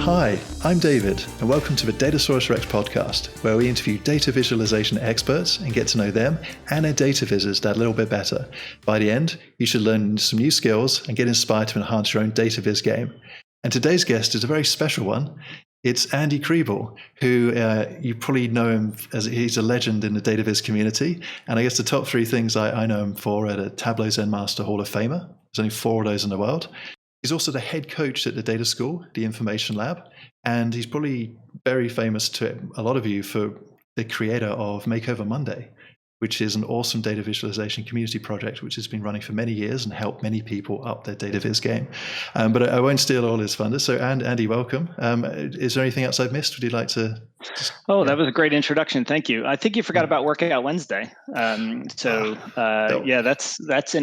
Hi, I'm David, and welcome to the Datasaurus-Rex podcast, where we interview data visualization experts and get to know them and their data vizzes that little bit better. By the end, you should learn some new skills and get inspired to enhance your own data viz game. And today's guest is a very special one. It's Andy Kriebel, who you probably know him as he's a legend in the data viz community. And I guess the top three things I know him for are the Tableau Zen Master Hall of Famer. There's only 4 of those in the world. He's also the head coach at the data school, the Information Lab, and he's probably very famous to a lot of you for the creator of Makeover Monday, which is an awesome data visualization community project which has been running for many years and helped many people up their data viz game. But I won't steal all his thunder. So, Andy, welcome. Is there anything else I've missed? Would you like to? That was a great introduction. Thank you. I think you forgot about Workout Wednesday. That's in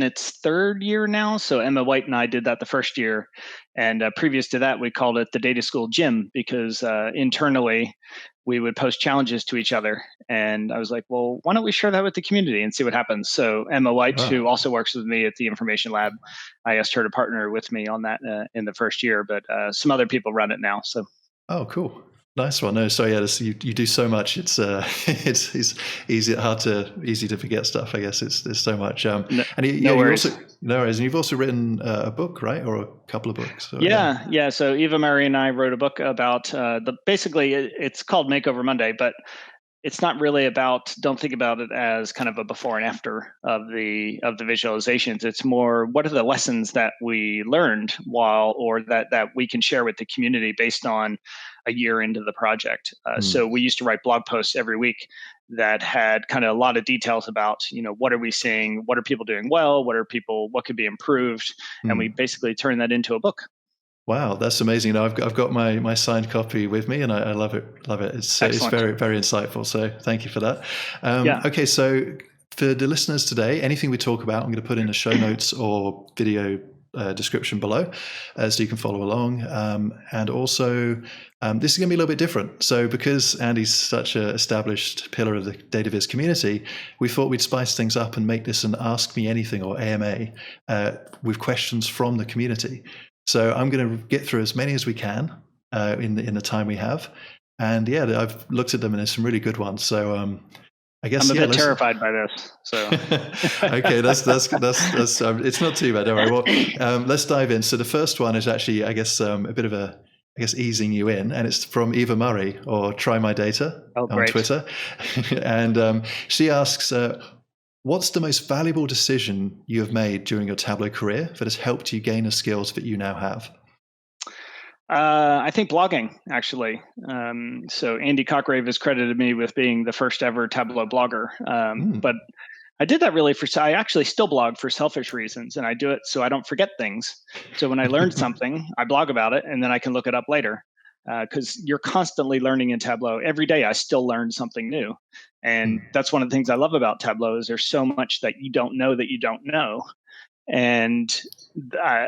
its 3rd year now. So Emma White and I did that the first year. And previous to that, we called it the Data School Gym because internally we would post challenges to each other. And I was like, well, why don't we share that with the community and see what happens? So Emma White, who also works with me at the Information Lab, I asked her to partner with me on that in the first year, but some other people run it now. So. Oh, cool. Nice one. No, so yeah, you do so much. It's easy to forget stuff. I guess there's so much. No worries. And you've also written a book, right, or a couple of books? So, yeah. So Eva Marie and I wrote a book about basically it's called Makeover Monday, but it's not really about. Don't think about it as kind of a before and after of the visualizations. It's more what are the lessons that we learned or that we can share with the community based on a year into the project. So we used to write blog posts every week that had kind of a lot of details about, what are we seeing? What are people doing well? What could be improved? And we basically turned that into a book. Wow, that's amazing. I've got my signed copy with me, and I love it. It's very, very insightful. So thank you for that. Okay, so for the listeners today, anything we talk about, I'm going to put in the show notes or video description below, so you can follow along. And also, this is going to be a little bit different. So because Andy's such an established pillar of the data viz community, we thought we'd spice things up and make this an Ask Me Anything or AMA with questions from the community. So I'm going to get through as many as we can in the time we have, and I've looked at them and there's some really good ones. So I guess I'm a bit terrified by this. So okay, that's it's not too bad. Don't worry. Well, let's dive in. So the first one is actually, I guess, a bit of easing you in, and it's from Eva Murray or Try My Data on Twitter, and she asks. What's the most valuable decision you have made during your Tableau career that has helped you gain the skills that you now have? I think blogging, actually. So Andy Cockrave has credited me with being the first ever Tableau blogger. But I did that really I actually still blog for selfish reasons, and I do it so I don't forget things. So when I learned something, I blog about it, and then I can look it up later. Because you're constantly learning in Tableau. Every day I still learn something new. And that's one of the things I love about Tableau is there's so much that you don't know that you don't know. And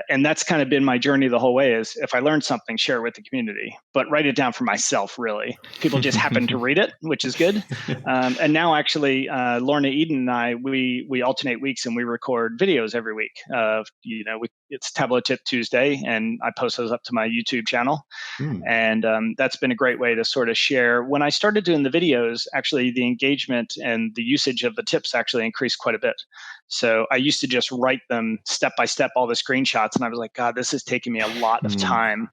that's kind of been my journey the whole way is if I learn something, share it with the community, but write it down for myself, really. People just happen to read it, which is good. And now actually, Lorna Eden and I, we alternate weeks and we record videos every week. It's Tableau Tip Tuesday, and I post those up to my YouTube channel. And that's been a great way to sort of share. When I started doing the videos, actually the engagement and the usage of the tips actually increased quite a bit. So I used to just write them step by step, all the screenshots, and I was like, God, this is taking me a lot of time.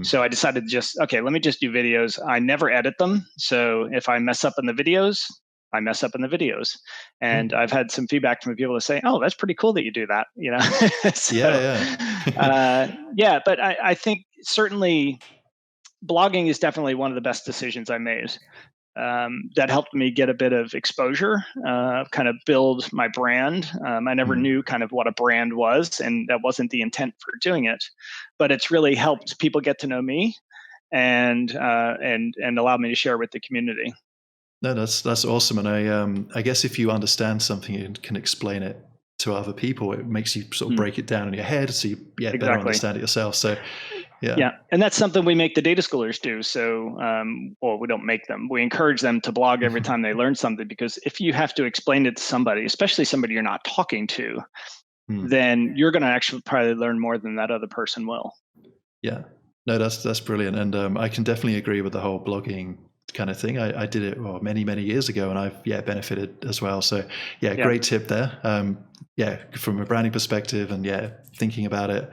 So I decided let me just do videos. I never edit them. So if I mess up in the videos, I mess up in the videos. And I've had some feedback from people to say, oh, that's pretty cool that you do that. But I think certainly blogging is definitely one of the best decisions I made. That helped me get a bit of exposure, kind of build my brand. I never knew kind of what a brand was, and that wasn't the intent for doing it. But it's really helped people get to know me, and allowed me to share with the community. No, that's awesome. And I guess if you understand something and can explain it to other people, it makes you sort of break it down in your head, so you better understand it yourself. So. Yeah, and that's something we make the data schoolers do. So, we don't make them. We encourage them to blog every time they learn something, because if you have to explain it to somebody, especially somebody you're not talking to, then you're going to actually probably learn more than that other person will. Yeah. No, that's brilliant, and I can definitely agree with the whole blogging kind of thing. I did it many years ago, and I've benefited as well. So great tip there. From a branding perspective, and thinking about it.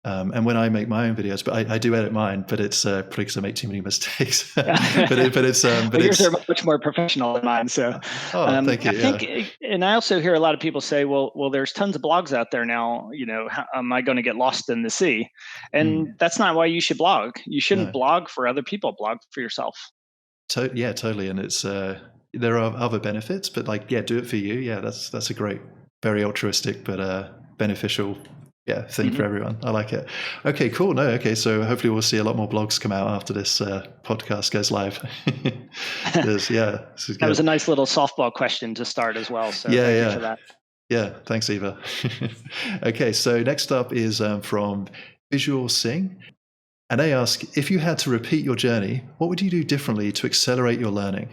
And when I make my own videos, but I do edit mine, but it's probably because I make too many mistakes. but yours are much more professional than mine. So, thank you. I think, and I also hear a lot of people say, well, there's tons of blogs out there now. How am I going to get lost in the sea? And that's not why you should blog. You shouldn't blog for other people. Blog for yourself. Totally. And it's there are other benefits, but do it for you. Yeah, that's a great, very altruistic but beneficial thing for everyone. I like it. Okay, cool. No, okay. So hopefully we'll see a lot more blogs come out after this podcast goes live. This is that was a nice little softball question to start as well. So thank you for that. Yeah, thanks, Eva. Okay, so next up is from Visual Sing. And they ask, if you had to repeat your journey, what would you do differently to accelerate your learning?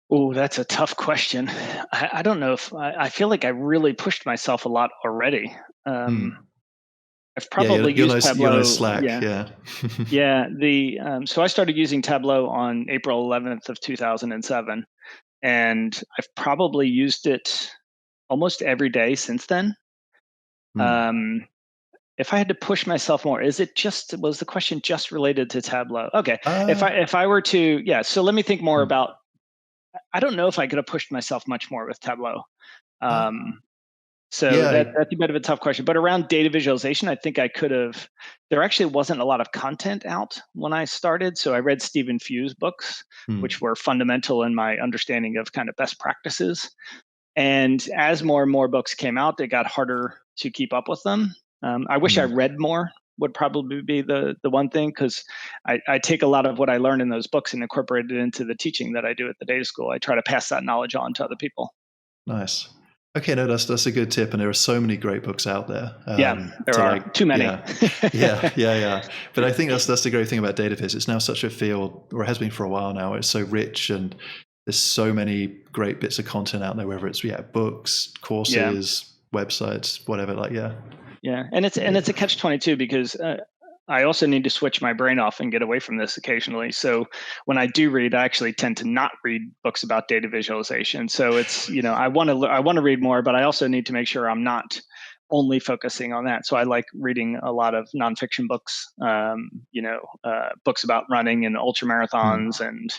Oh, that's a tough question. I don't know if I feel like I really pushed myself a lot already. I've probably used Tableau. You're no Slack, So I started using Tableau on April 11th of 2007, and I've probably used it almost every day since then. If I had to push myself more, was the question just related to Tableau? Okay. If I were to, so let me think more about, I don't know if I could have pushed myself much more with Tableau. That's a bit of a tough question, but around data visualization, I think I could have, there actually wasn't a lot of content out when I started. So I read Stephen Few's books, which were fundamental in my understanding of kind of best practices. And as more and more books came out, it got harder to keep up with them. I wish I read more would probably be the one thing, because I take a lot of what I learned in those books and incorporate it into the teaching that I do at the data school. I try to pass that knowledge on to other people. Nice. Okay, no, that's a good tip, and there are so many great books out there. There are too many. Yeah. But I think that's the great thing about data viz. It's now such a field, or it has been for a while now. It's so rich, and there's so many great bits of content out there, whether it's books, courses, websites, whatever. And it's a catch-22, because I also need to switch my brain off and get away from this occasionally. So when I do read, I actually tend to not read books about data visualization. So it's, I want to read more, but I also need to make sure I'm not only focusing on that. So I like reading a lot of nonfiction books, books about running and ultra marathons. And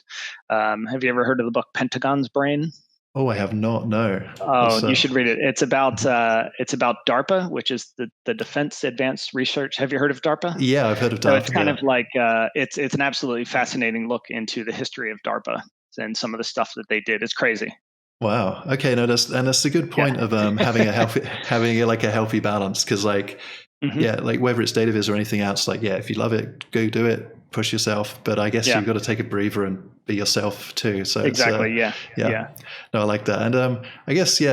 have you ever heard of the book Pentagon's Brain? Oh, I have not. No. Oh, you should read it. It's about DARPA, which is the Defense Advanced Research. Have you heard of DARPA? Yeah, I've heard of DARPA. So it's kind of like it's an absolutely fascinating look into the history of DARPA and some of the stuff that they did. It's crazy. Wow. Okay. No, that's a good point of having a healthy balance, because whether it's data viz or anything else, if you love it, go do it. Push yourself, but I guess you've got to take a breather and be yourself too. So exactly, No, I like that, and I guess you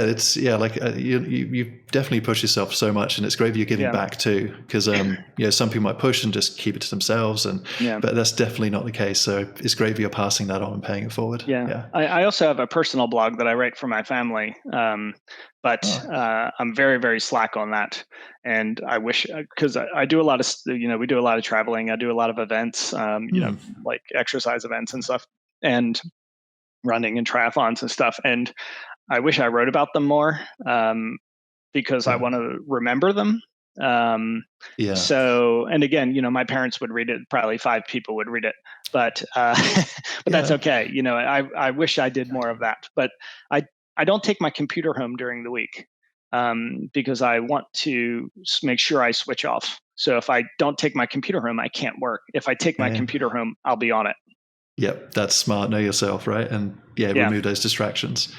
definitely push yourself so much, and it's great that you're giving back too, because some people might push and just keep it to themselves, but that's definitely not the case. So it's great that you're passing that on and paying it forward. I also have a personal blog that I write for my family, but I'm very, very slack on that. And I wish, because I do a lot of, we do a lot of traveling. I do a lot of events, like exercise events and stuff, and running and triathlons and stuff. And I wish I wrote about them more, because I want to remember them. So, and again, my parents would read it. Probably 5 people would read it, but that's okay. I wish I did more of that, but I don't take my computer home during the week, because I want to make sure I switch off. So if I don't take my computer home, I can't work. If I take my computer home, I'll be on it. Yep, that's smart. Know yourself, right? And remove those distractions.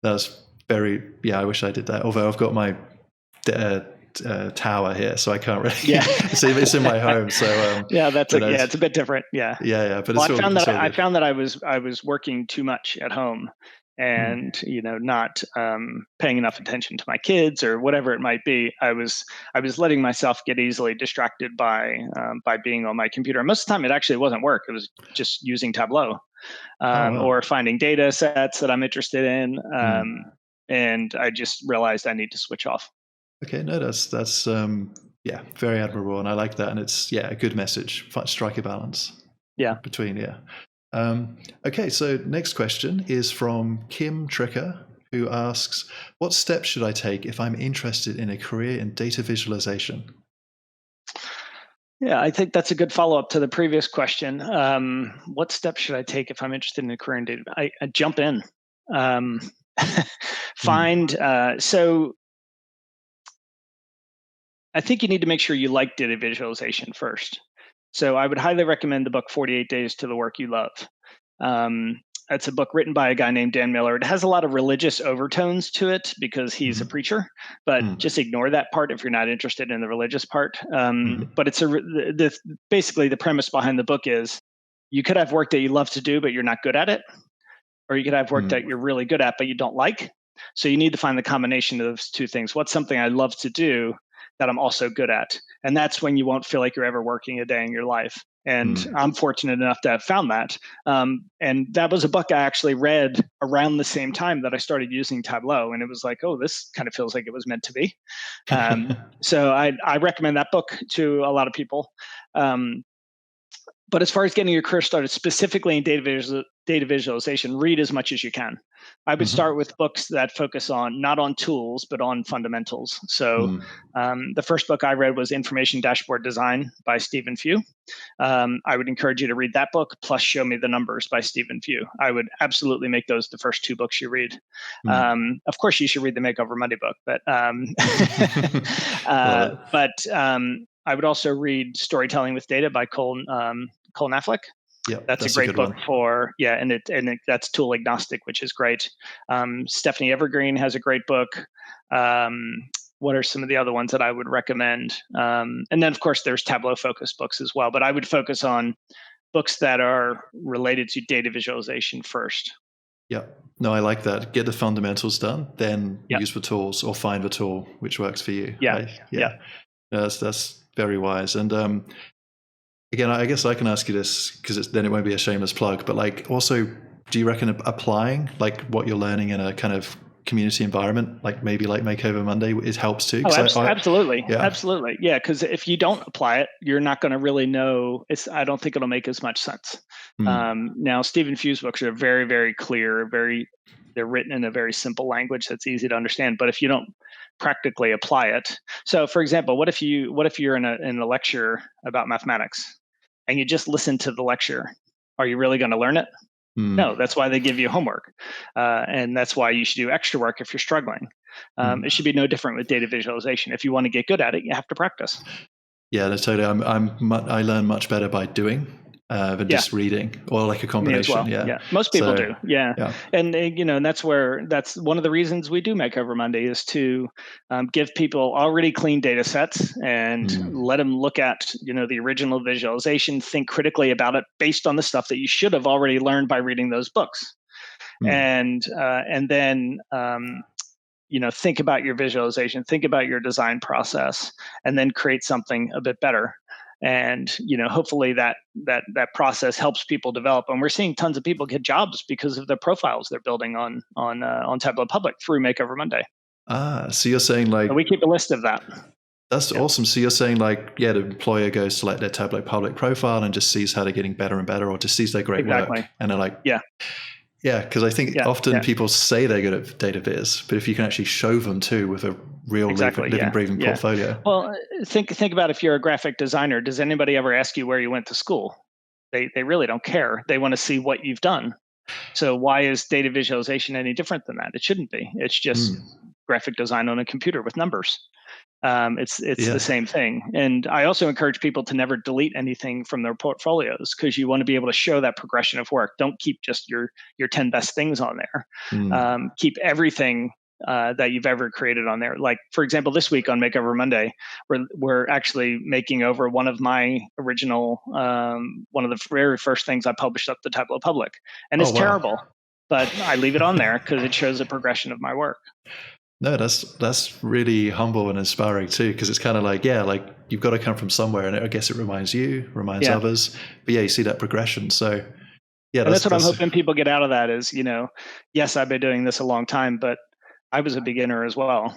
That's very, I wish I did that. Although I've got my tower here, so I can't really. It's in my home, so it's a bit different. But I found that I was working too much at home, and not paying enough attention to my kids or whatever it might be. I was letting myself get easily distracted by being on my computer. Most of the time, it actually wasn't work. It was just using Tableau, or finding data sets that I'm interested in, and I just realized I need to switch off. Okay, no, that's Yeah, very admirable, and I like that. And it's a good message. Strike a balance. Yeah. Between Okay, so next question is from Kim Tricker, who asks, "What steps should I take if I'm interested in a career in data visualization?" Yeah, I think that's a good follow-up to the previous question. What steps should I take if I'm interested in a career in data? I jump in. So I think you need to make sure you like data visualization first. So I would highly recommend the book 48 Days to the Work You Love. It's a book written by a guy named Dan Miller. It has a lot of religious overtones to it because he's a preacher, but just ignore that part if you're not interested in the religious part. But it's basically the premise behind the book is you could have work that you love to do, but you're not good at it, or you could have work that you're really good at, but you don't like. So you need to find the combination of those two things. What's something I love to do that I'm also good at? And that's when you won't feel like you're ever working a day in your life. And I'm fortunate enough to have found that. And that was a book I actually read around the same time that I started using Tableau. And it was like, oh, this kind of feels like it was meant to be. So I recommend that book to a lot of people. But as far as getting your career started specifically in data visualization, read as much as you can. I would start with books that focus on not on tools, but on fundamentals. So the first book I read was Information Dashboard Design by Stephen Few. I would encourage you to read that book, plus Show Me the Numbers by Stephen Few. I would absolutely make those the first two books you read. Of course, you should read the Makeover Monday book, but I would also read Storytelling with Data by Cole Knaflic. Yeah, that's a great book for that's tool agnostic, which is great. Stephanie Evergreen has a great book. What are some of the other ones that I would recommend? And then, of course, there's Tableau focused books as well. But I would focus on books that are related to data visualization first. Yeah, no, I like that. Get the fundamentals done, then use the tools or find the tool which works for you. Yeah. That's very wise. And again, I guess I can ask you this because then it won't be a shameless plug, but like also, do you reckon applying like what you're learning in a kind of community environment, like maybe like Makeover Monday, it helps too? Absolutely. Absolutely. Yeah. Because if you don't apply it, you're not going to really know. I don't think it'll make as much sense. Now, Stephen Few's books are very, very clear, they're written in a very simple language that's easy to understand. But if you don't practically apply it, so for example, what if you're in a lecture about mathematics and you just listen to the lecture? Are you really going to learn it? No, that's why they give you homework. And that's why you should do extra work if you're struggling. It should be no different with data visualization. If you want to get good at it, you have to practice. Yeah, totally. I learn much better by doing than just reading, or like a combination. Yeah, most people do. Yeah. And that's one of the reasons we do Makeover Monday is to give people already clean data sets and let them look at the original visualization, think critically about it based on the stuff that you should have already learned by reading those books, and then think about your visualization, think about your design process, and then create something a bit better. And hopefully that process helps people develop. And we're seeing tons of people get jobs because of the profiles they're building on Tableau Public through Makeover Monday. So you're saying like we keep a list of that. That's awesome. So you're saying like, the employer goes to like their Tableau Public profile and just sees how they're getting better and better, or just sees their great work, and they're like, because I think often people say they're good at data viz, but if you can actually show them too with a real living, breathing portfolio. Well, think about if you're a graphic designer. Does anybody ever ask you where you went to school? They really don't care. They want to see what you've done. So why is data visualization any different than that? It shouldn't be. It's just graphic design on a computer with numbers. It's the same thing. And I also encourage people to never delete anything from their portfolios, because you want to be able to show that progression of work. Don't keep just your 10 best things on there. Keep everything that you've ever created on there. Like, for example, this week on Makeover Monday, we're actually making over one of my original, one of the very first things I published up to Tableau Public. And it's terrible, but I leave it on there because it shows the progression of my work. No, that's really humble and inspiring too, because it's kind of like, you've got to come from somewhere, and I guess it reminds others. But you see that progression. So that's what I'm hoping people get out of that is, yes, I've been doing this a long time, but I was a beginner as well.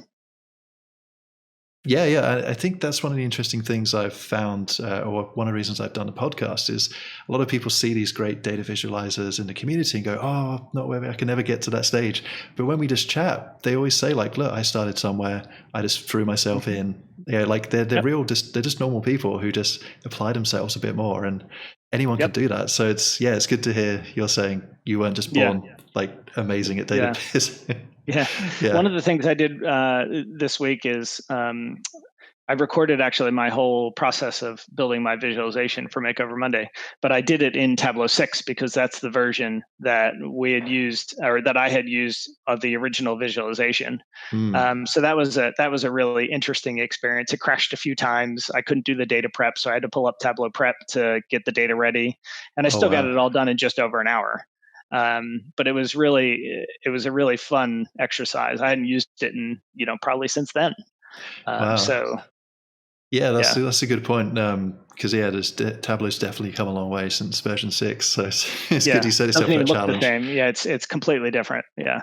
Yeah. I think that's one of the interesting things I've found, or one of the reasons I've done the podcast, is a lot of people see these great data visualizers in the community and go, "Oh, not where I can never get to that stage." But when we just chat, they always say, like, "Look, I started somewhere. I just threw myself in." Yeah, like they're they're just normal people who just apply themselves a bit more, and anyone can do that. So it's good to hear you're saying you weren't just born like amazing at data viz. Yeah. One of the things I did this week is I recorded actually my whole process of building my visualization for Makeover Monday, but I did it in Tableau 6 because that's the version that we had used, or that I had used, of the original visualization. So that was a really interesting experience. It crashed a few times. I couldn't do the data prep, so I had to pull up Tableau Prep to get the data ready, and I still got it all done in just over an hour. But it was a really fun exercise. I hadn't used it in probably since then. So yeah, that's a good point. Because Tableau's definitely come a long way since version 6. So it's good you set yourself that challenge. The same. Yeah, it's completely different. Yeah.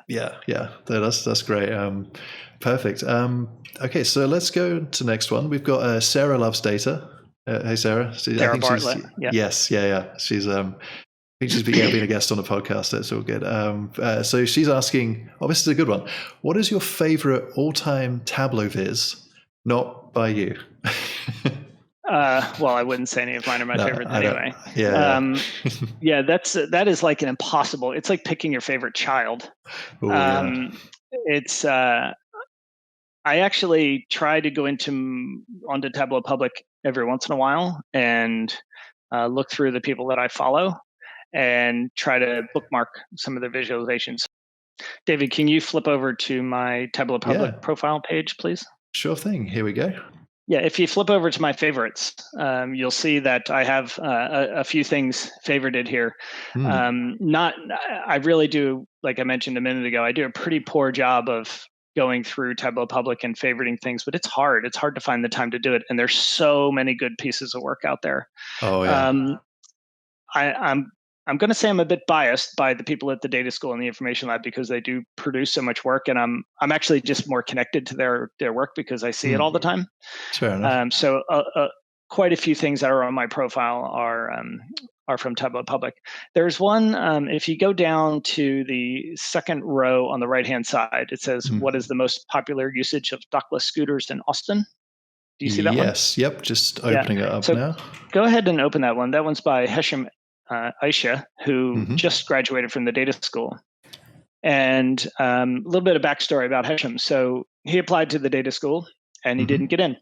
That's great. Perfect. Okay, so let's go to the next one. We've got Sarah Loves Data. Hey, Sarah. Sarah Bartlett. Yes. She's I think she's being a guest on the podcast. That's all good. So she's asking, this is a good one. What is your favorite all-time Tableau viz? Not by you. Well, I wouldn't say any of mine are my favorites anyway. That is like an impossible. It's like picking your favorite child. Ooh, It's. I actually try to go onto Tableau Public every once in a while and look through the people that I follow and try to bookmark some of their visualizations. David, can you flip over to my Tableau Public profile page, please? Sure thing. Here we go. Yeah, if you flip over to my favorites, you'll see that I have a few things favorited here. I really do, like I mentioned a minute ago, I do a pretty poor job of going through Tableau Public and favoriting things, but it's hard. It's hard to find the time to do it, and there's so many good pieces of work out there. Oh yeah. I'm going to say I'm a bit biased by the people at the data school and the information lab because they do produce so much work, and I'm actually just more connected to their work because I see it all the time. Fair enough. So quite a few things that are on my profile are from Tableau Public. There's one, if you go down to the second row on the right-hand side, it says, what is the most popular usage of dockless scooters in Austin? Do you see that one? Yes. Yep. Just opening it up now. Go ahead and open that one. That one's by Hesham Aisha, who just graduated from the data school. And a little bit of backstory about Hesham. So he applied to the data school and he didn't get in.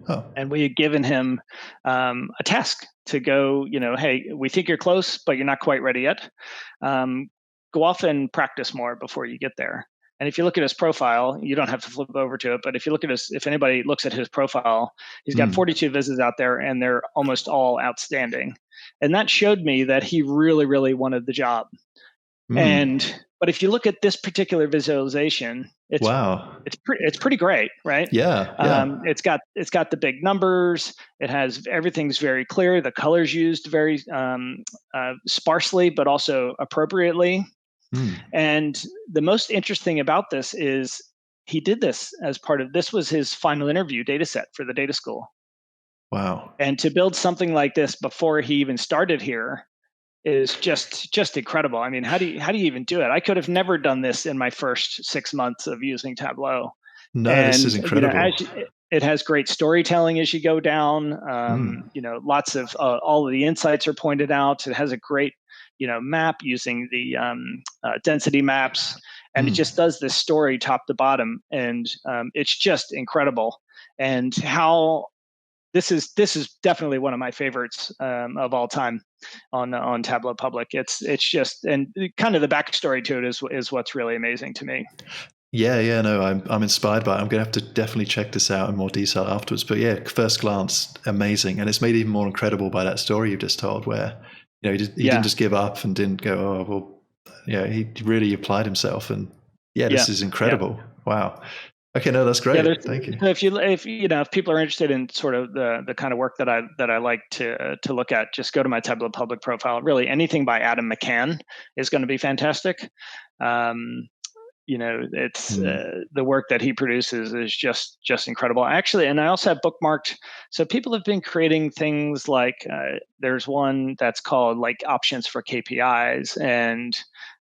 Oh. And we had given him a task to go, hey, we think you're close, but you're not quite ready yet. Go off and practice more before you get there. And if you look at his profile, you don't have to flip over to it, but if you look at if anybody looks at his profile, he's got 42 visits out there and they're almost all outstanding. And that showed me that he really, really wanted the job. But if you look at this particular visualization, it's pretty great, right? Yeah. It's got the big numbers. Everything's very clear. The colors used very sparsely, but also appropriately. And the most interesting about this is he did this as this was his final interview data set for the data school. Wow. And to build something like this before he even started here is just incredible. I mean, how do you even do it? I could have never done this in my first 6 months of using Tableau. No, this is incredible. It has great storytelling as you go down. Lots of all of the insights are pointed out. It has a great map using the density maps, and it just does this story top to bottom, and it's just incredible. And how this is definitely one of my favorites of all time on Tableau Public. It's just, and kind of the backstory to it is what's really amazing to me. Yeah, no, I'm inspired by it. I'm going to have to definitely check this out in more detail afterwards. But yeah, first glance, amazing, and it's made even more incredible by that story you've just told, where he didn't just give up and didn't go, oh well, he really applied himself, and this is incredible. Yeah. Wow. Okay, no, that's great. Thank you. If people are interested in sort of the kind of work that I like to look at, just go to my Tableau Public profile. Really, anything by Adam McCann is going to be fantastic. it's the work that he produces is just incredible. Actually, and I also have bookmarked. So people have been creating things like there's one that's called like options for KPIs, and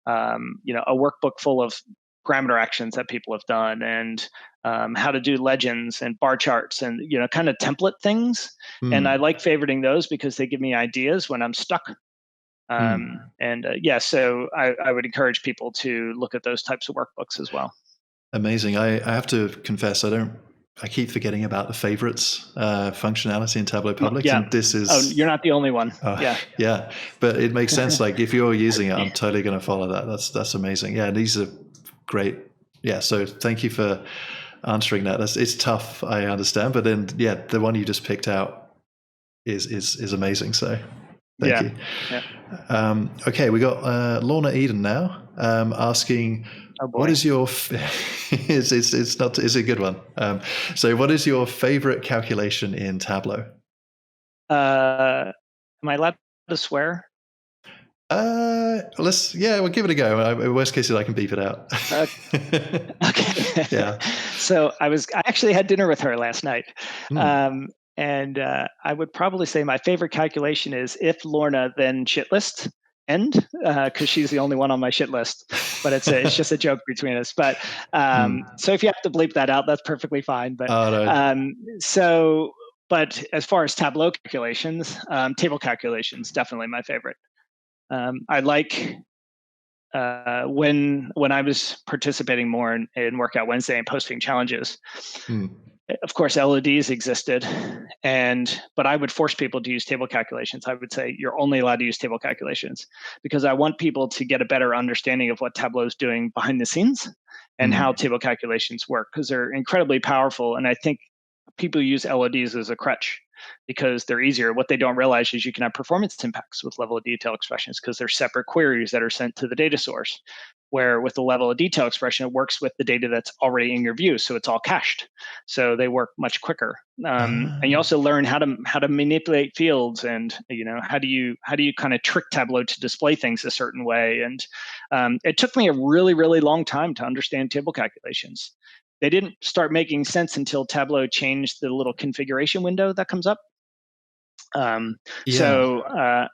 a workbook full of parameter actions that people have done, and how to do legends and bar charts, and kind of template things. And I like favoriting those because they give me ideas when I'm stuck. So I would encourage people to look at those types of workbooks as well. Amazing. I have to confess, I keep forgetting about the favorites functionality in Tableau Public. Yeah. And this is. Oh, you're not the only one. Yeah. But it makes sense. Like if you're using it, I'm totally going to follow that. That's amazing. Yeah. These are great. Yeah. So thank you for answering that. It's tough, I understand. But then, the one you just picked out is amazing. So thank you. Yeah. Okay. We got Lorna Eden now asking, what is your it's a good one. So what is your favorite calculation in Tableau? Am I allowed to swear? We'll give it a go. Worst case is I can beep it out. Okay. Yeah. So I actually had dinner with her last night. And I would probably say my favorite calculation is if Lorna, then shit list end, because she's the only one on my shit list. But it's just a joke between us. But so if you have to bleep that out, that's perfectly fine. But but as far as Tableau calculations, table calculations, definitely my favorite. I like when I was participating more in Workout Wednesday and posting challenges. Of course, LODs existed, but I would force people to use table calculations. I would say you're only allowed to use table calculations because I want people to get a better understanding of what Tableau is doing behind the scenes and how table calculations work, because they're incredibly powerful. And I think people use LODs as a crutch because they're easier. What they don't realize is you can have performance impacts with level of detail expressions because they're separate queries that are sent to the data source, where with the level of detail expression, it works with the data that's already in your view. So it's all cached. So they work much quicker. And you also learn how to manipulate fields, and how do you kind of trick Tableau to display things a certain way. And it took me a really, really long time to understand table calculations. They didn't start making sense until Tableau changed the little configuration window that comes up. So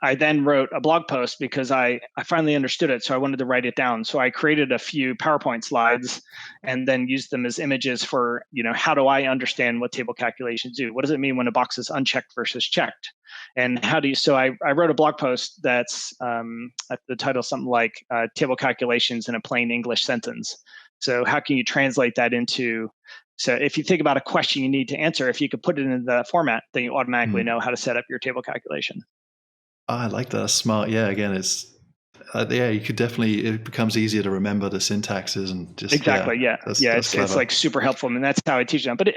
I then wrote a blog post because I finally understood it. So I wanted to write it down. So I created a few PowerPoint slides and then used them as images for, how do I understand what table calculations do? What does it mean when a box is unchecked versus checked? And so I wrote a blog post that's the title something like table calculations in a plain English sentence. So how can you translate that into, so if you think about a question you need to answer, if you could put it in the format, then you automatically know how to set up your table calculation. I like that. That's smart. Yeah, again, it's, you could definitely, it becomes easier to remember the syntaxes and just. Exactly, it's like super helpful. I mean, that's how I teach them. But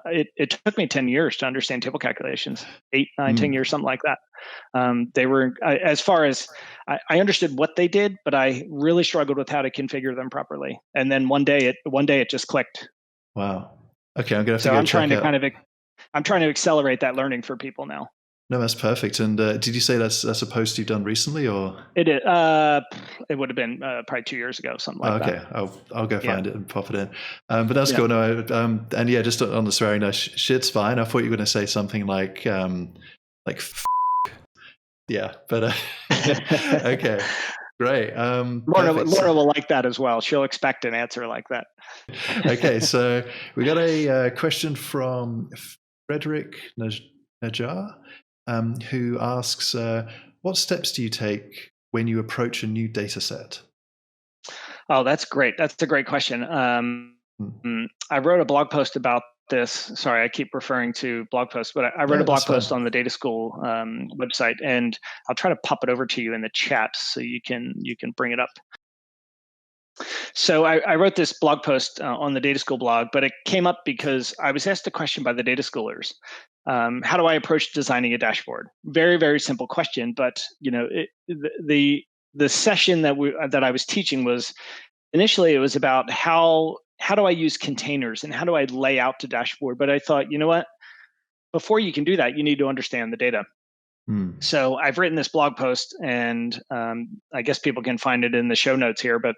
it took me 10 years to understand table calculations, 8, 9, 10 years, something like that. They were, as far as I understood what they did, but I really struggled with how to configure them properly. And then one day it just clicked. Wow. Okay, I'm gonna have to go I'm trying to I'm trying to accelerate that learning for people now. No, that's perfect. And did you say that's a post you've done recently, or? It would have been probably 2 years ago, something like that. Okay, I'll go find it and pop it in. But that's cool. No, and just on the swearing, no, shit's fine. I thought you were going to say something like yeah, but okay, great. Laura will like that as well. She'll expect an answer like that. Okay, so we got a question from Frederick Najar, who asks, what steps do you take when you approach a new data set? Oh, that's great. That's a great question. I wrote a blog post about this. Sorry, I keep referring to blog posts, but I wrote a blog post on the Data School website, and I'll try to pop it over to you in the chat so you can bring it up. So I wrote this blog post on the Data School blog, but it came up because I was asked a question by the data schoolers. How do I approach designing a dashboard? Very, very simple question, but the session that I was teaching was initially it was about how do I use containers and how do I lay out the dashboard? But I thought, you know what? Before you can do that, you need to understand the data. So I've written this blog post, and I guess people can find it in the show notes here, but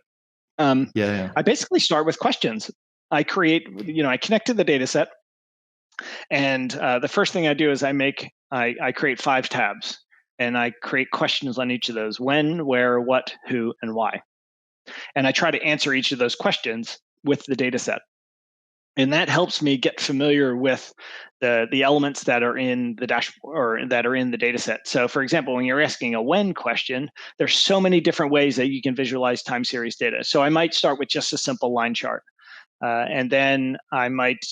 I basically start with questions. I connect to the data set, and the first thing I do is I create 5 tabs, and I create questions on each of those: when, where, what, who, and why. And I try to answer each of those questions with the data set. And that helps me get familiar with the elements that are in the dashboard or that are in the data set. So for example, when you're asking a when question, there's so many different ways that you can visualize time series data. So I might start with just a simple line chart. And then I might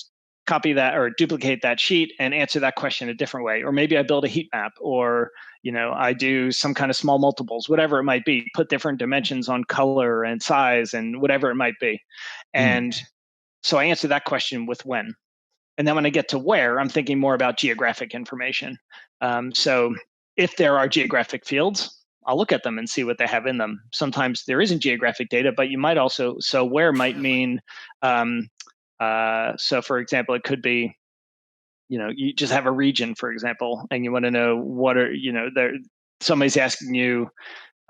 copy that or duplicate that sheet and answer that question a different way. Or maybe I build a heat map, or I do some kind of small multiples, whatever it might be, put different dimensions on color and size and whatever it might be. And so I answer that question with when. And then when I get to where, I'm thinking more about geographic information. So if there are geographic fields, I'll look at them and see what they have in them. Sometimes there isn't geographic data, but you might also, so where might mean, so for example, it could be, you just have a region, for example, and you want to know what are, somebody's asking you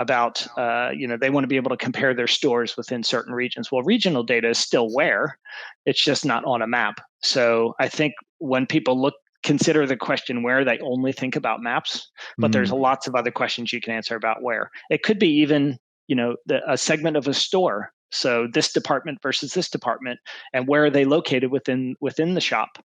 about, they want to be able to compare their stores within certain regions. Well, regional data is still where, it's just not on a map. So I think when people consider the question where, they only think about maps, but there's lots of other questions you can answer about where. It could be even, a segment of a store. So this department versus this department, and where are they located within the shop,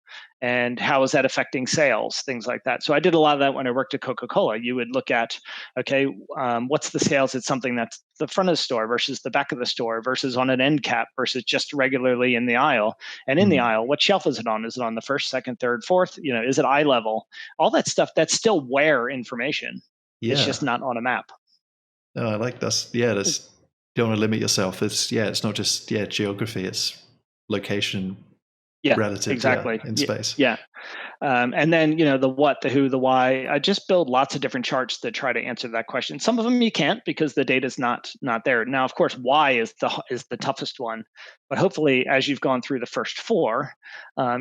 and how is that affecting sales, things like that. So I did a lot of that when I worked at Coca-Cola. You would look at, okay, what's the sales at something that's the front of the store versus the back of the store versus on an end cap versus just regularly in the aisle. And in the aisle, what shelf is it on? Is it on the first, second, third, fourth? Is it eye level? All that stuff, that's still where information. Yeah. It's just not on a map. No, I like that's you don't want to limit yourself. It's not just geography, it's location relative exactly. in space. Yeah. And then, the what, the who, the why. I just build lots of different charts that try to answer that question. Some of them you can't because the data's not there. Now, of course, why is the toughest one. But hopefully, as you've gone through the first 4,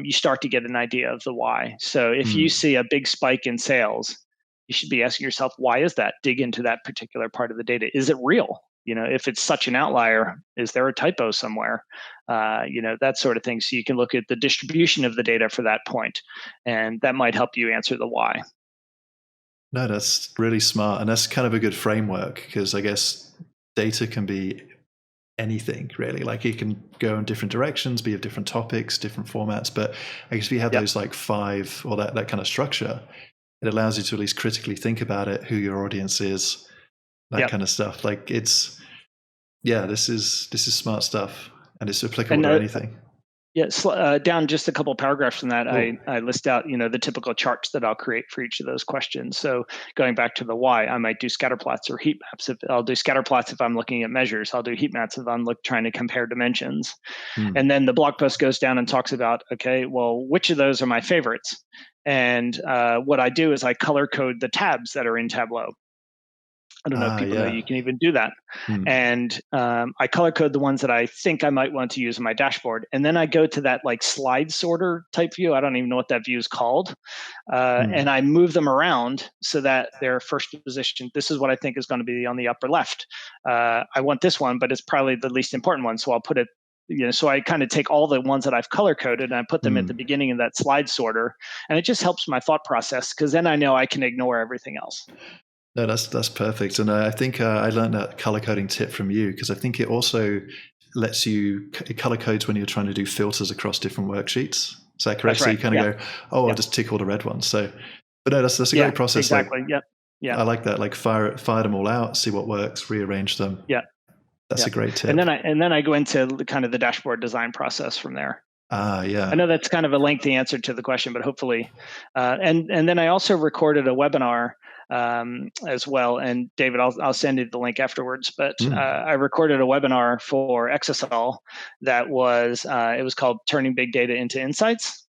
you start to get an idea of the why. So if you see a big spike in sales, you should be asking yourself, why is that? Dig into that particular part of the data. Is it real? If it's such an outlier, is there a typo somewhere? That sort of thing. So you can look at the distribution of the data for that point, and that might help you answer the why. No, that's really smart. And that's kind of a good framework, because I guess data can be anything, really. Like it can go in different directions, be of different topics, different formats. But I guess if you have those like 5 or that kind of structure, it allows you to at least critically think about it, who your audience is, that kind of stuff. Like this is smart stuff, and it's applicable to anything. Yeah, down just a couple of paragraphs from that, I list out, the typical charts that I'll create for each of those questions. So going back to the why, I might do scatter plots or heat maps. I'll do scatter plots if I'm looking at measures. I'll do heat maps if I'm trying to compare dimensions. And then the blog post goes down and talks about, okay, well, which of those are my favorites? And what I do is I color code the tabs that are in Tableau. I don't know if people know you can even do that. And I color code the ones that I think I might want to use in my dashboard. And then I go to that like slide sorter type view. I don't even know what that view is called. And I move them around so that they're first position. This is what I think is going to be on the upper left. I want this one, but it's probably the least important one. So I'll put it, so I kind of take all the ones that I've color coded and I put them at the beginning of that slide sorter. And it just helps my thought process, because then I know I can ignore everything else. No, that's perfect. And I think I learned that color coding tip from you, because I think it also lets you, it color codes when you're trying to do filters across different worksheets. Is that correct? So you kind of go, I'll just tick all the red ones. So, but no, that's a great process. Exactly. Like, I like that. Like fire them all out, see what works, rearrange them. Yeah. That's a great tip. And then I go into kind of the dashboard design process from there. Yeah. I know that's kind of a lengthy answer to the question, but hopefully, and then I also recorded a webinar as well. And David, I'll send you the link afterwards. But I recorded a webinar for Exasol that was it was called "Turning Big Data into Insights."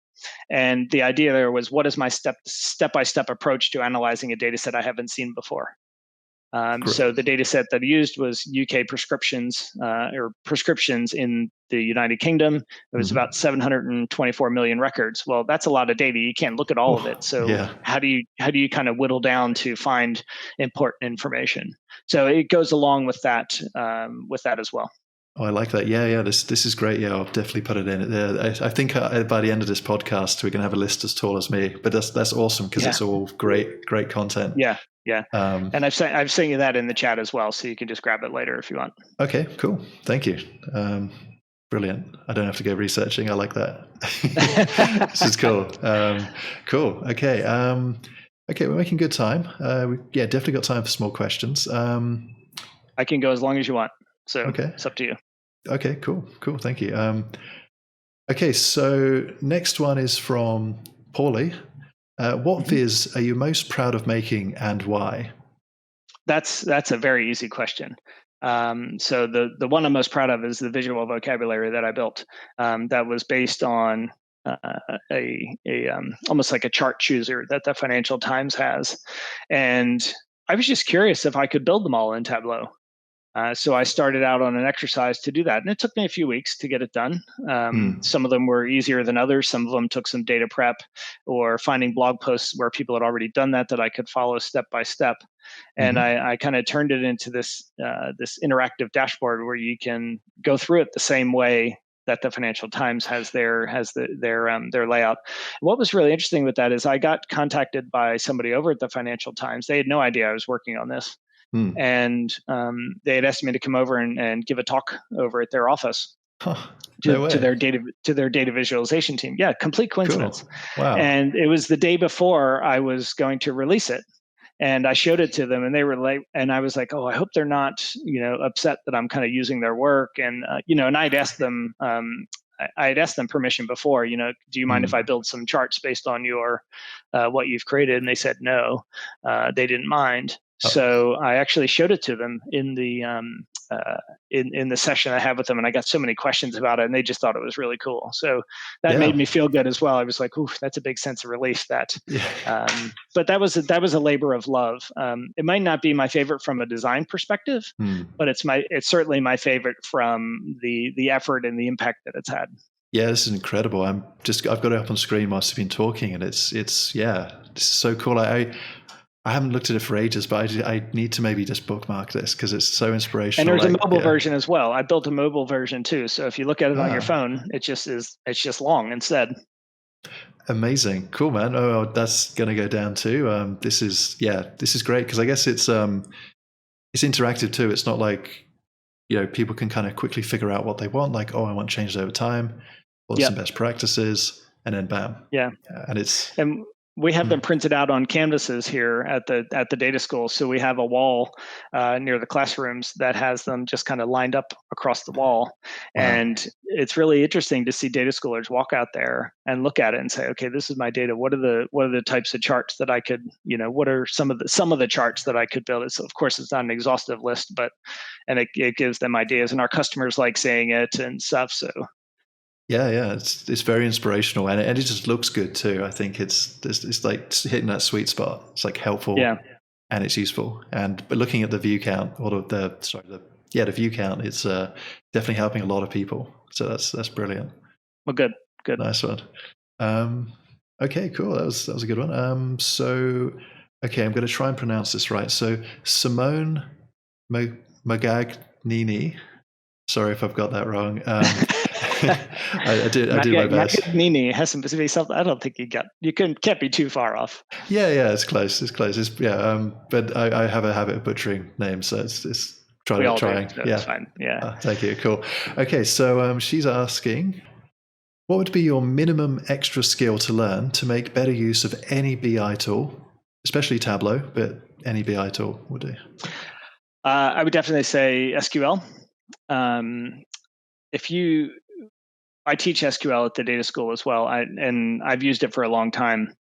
And the idea there was, what is my step-by-step approach to analyzing a data set I haven't seen before? So the data set that I used was UK prescriptions in the United Kingdom. It was about 724 million records. Well, that's a lot of data. You can't look at all of it. So how do you kind of whittle down to find important information? So it goes along with that as well. Oh, I like that. Yeah. This is great. Yeah, I'll definitely put it in. I think by the end of this podcast, we're going to have a list as tall as me. But that's awesome because it's all great content. Yeah. And I've sent you that in the chat as well, so you can just grab it later if you want. Okay, cool. Thank you. Brilliant. I don't have to go researching. I like that. This is cool. Cool. Okay. Okay, we're making good time. Definitely got time for some more questions. I can go as long as you want. So It's up to you. Okay, cool. Thank you. Okay, so next one is from Paulie. What viz are you most proud of making and why? That's a very easy question. So the one I'm most proud of is the visual vocabulary that I built. That was based on almost like a chart chooser that the Financial Times has, and I was just curious if I could build them all in Tableau. So I started out on an exercise to do that, and it took me a few weeks to get it done. Some of them were easier than others. Some of them took some data prep or finding blog posts where people had already done that I could follow step by step. And I kind of turned it into this interactive dashboard where you can go through it the same way that the Financial Times has their layout. What was really interesting with that is I got contacted by somebody over at the Financial Times. They had no idea I was working on this. And they had asked me to come over and give a talk over at their office to their data visualization team. Yeah, complete coincidence. Cool. Wow. And it was the day before I was going to release it, and I showed it to them, and they were like, and I was like, oh, I hope they're not, upset that I'm kind of using their work, and and I'd asked them. I had asked them permission before, do you mind if I build some charts based on your what you've created? And they said no, they didn't mind. So I actually showed it to them in the in the session I had with them, and I got so many questions about it, and they just thought it was really cool. So that made me feel good as well. I was like, "Ooh, that's a big sense of relief." But that was a labor of love. It might not be my favorite from a design perspective, but it's certainly my favorite from the effort and the impact that it's had. Yeah, this is incredible. I've got it up on screen whilst you've been talking, and this is so cool. I haven't looked at it for ages, but I need to maybe just bookmark this because it's so inspirational. And there's a mobile version as well. I built a mobile version too. So if you look at it on your phone, it's just long instead. Amazing. Cool, man. Oh, that's going to go down too. This is great because I guess it's interactive too. It's not like, people can kind of quickly figure out what they want. Like, oh, I want changed over time, or some best practices, and then bam. Yeah. And we have them printed out on canvases here at the data school. So we have a wall near the classrooms that has them just kind of lined up across the wall. Wow. And it's really interesting to see data schoolers walk out there and look at it and say, okay, this is my data. What are the types of charts that I could, what are some of the charts that I could build? Of course, it's not an exhaustive list, but it gives them ideas, and our customers like seeing it and stuff. So. Yeah, it's very inspirational, and it just looks good too. I think it's like hitting that sweet spot. It's like helpful, and it's useful. But looking at the view count, or the view count, it's definitely helping a lot of people. So that's brilliant. Well, good, nice one. Okay, cool. That was a good one. So okay, I'm going to try and pronounce this right. So Simone Magagnini. Sorry if I've got that wrong. I do my best. Magagnini has to be something. I don't think you can't be too far off. Yeah, it's close. But I have a habit of butchering names, so it's trying. That's fine. Yeah. Thank you. Cool. Okay, so she's asking, what would be your minimum extra skill to learn to make better use of any BI tool, especially Tableau, but any BI tool will do? I would definitely say SQL. I teach SQL at the data school as well, and I've used it for a long time.